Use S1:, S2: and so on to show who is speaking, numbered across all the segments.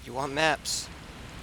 S1: You want maps?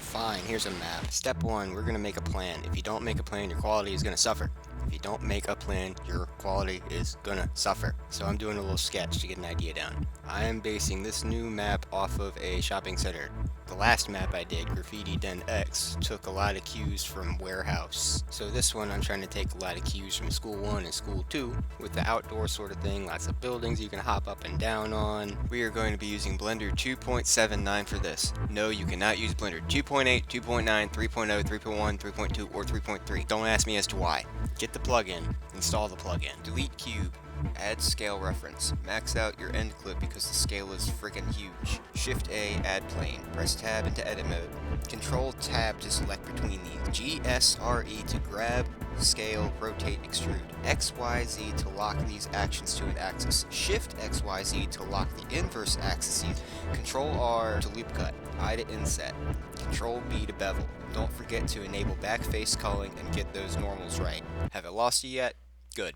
S1: Fine, here's a map. Step 1, we're going to make a plan. If you don't make a plan, your quality is going to suffer. If you don't make a plan, your quality is gonna suffer. So I'm doing a little sketch to get an idea down. I am basing this new map off of a shopping center. The last map I did, Graffiti Den X, took a lot of cues from Warehouse. So this one I'm trying to take a lot of cues from School 1 and School 2 with the outdoor sort of thing, lots of buildings you can hop up and down on. We are going to be using Blender 2.79 for this. No, you cannot use Blender 2.8, 2.9, 3.0, 3.1, 3.2, or 3.3. Don't ask me as to why. Get the plugin, install the plugin, delete cube, add scale reference, max out your end clip because the scale is friggin' huge. Shift A, add plane, press tab into edit mode. Control tab to select between these. GSRE to grab, scale, rotate, extrude. XYZ to lock these actions to an axis. Shift XYZ to lock the inverse axes. Control R to loop cut. I to inset. Control B to bevel. Don't forget to enable back face culling and get those normals right. Have it lost you yet? Good.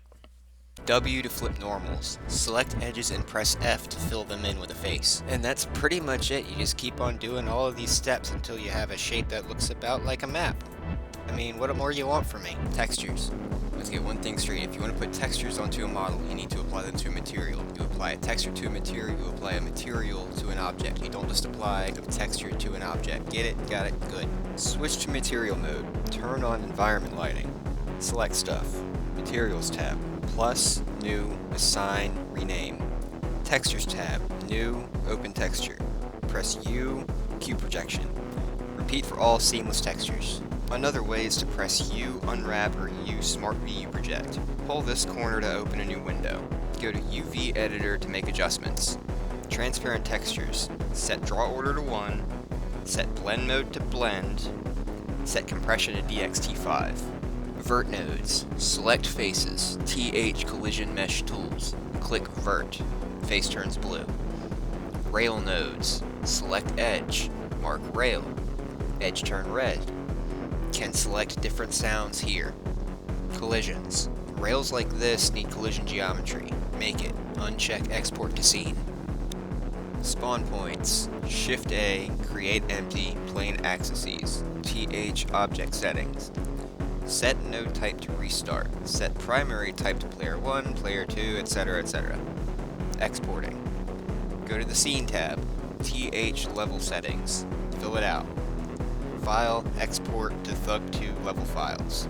S1: W to flip normals. Select edges and press F to fill them in with a face. And that's pretty much it. You just keep on doing all of these steps until you have a shape that looks about like a map. I mean, what more you want from me? Textures. Let's get one thing straight. If you want to put textures onto a model, you need to apply them to a material. You apply a texture to a material, you apply a material to an object. You don't just apply a texture to an object. Get it? Got it? Good. Switch to material mode. Turn on environment lighting. Select stuff. Materials tab. Plus, new, assign, rename. Textures tab. New, open texture. Press U, cube projection. Repeat for all seamless textures. Another way is to press U unwrap or U smart VU project. Pull this corner to open a new window. Go to UV editor to make adjustments. Transparent textures. Set draw order to 1. Set blend mode to blend. Set compression to DXT5. Vert nodes. Select faces. TH collision mesh tools. Click vert. Face turns blue. Rail nodes. Select edge. Mark rail. Edge turn red. Can select different sounds here. Collisions. Rails like this need collision geometry. Make it. Uncheck export to scene. Spawn points. Shift A, create empty, plane axes. TH object settings. Set node type to restart. Set primary type to player 1, player 2, etc., etc. Exporting. Go to the scene tab. TH level settings. Fill it out. File, export to THUG2 level files.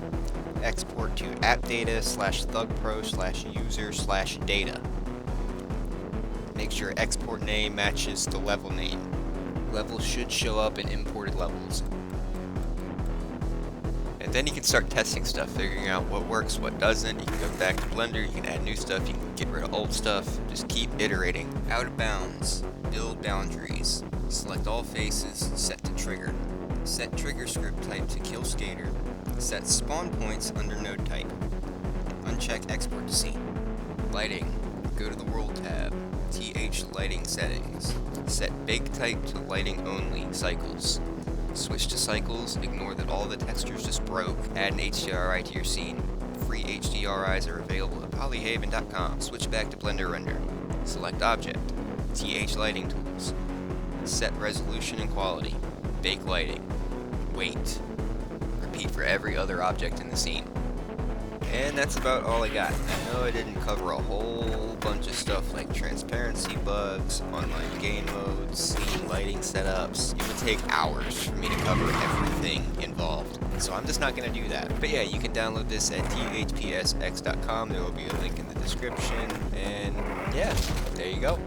S1: Export to appdata/THUGPRO/user/data. Make sure export name matches the level name. Levels should show up in imported levels. And then you can start testing stuff, figuring out what works, what doesn't. You can go back to Blender, you can add new stuff, you can get rid of old stuff. Just keep iterating. Out of bounds. Build boundaries. Select all faces, set to trigger. Set trigger script type to kill skater. Set spawn points under node type. Uncheck export to scene. Lighting. Go to the world tab. TH lighting settings. Set bake type to lighting only cycles. Switch to cycles, ignore that all the textures just broke. Add an HDRI to your scene. Free HDRIs are available at polyhaven.com. Switch back to Blender render. Select object. TH lighting tools. Set resolution and quality. Bake lighting. Wait. Repeat for every other object in the scene. And that's about all I got. I know I didn't cover a whole bunch of stuff like transparency bugs, online game modes, scene lighting setups. It would take hours for me to cover everything involved. So I'm just not going to do that. But yeah, you can download this at thpsx.com. There will be a link in the description. And yeah, there you go.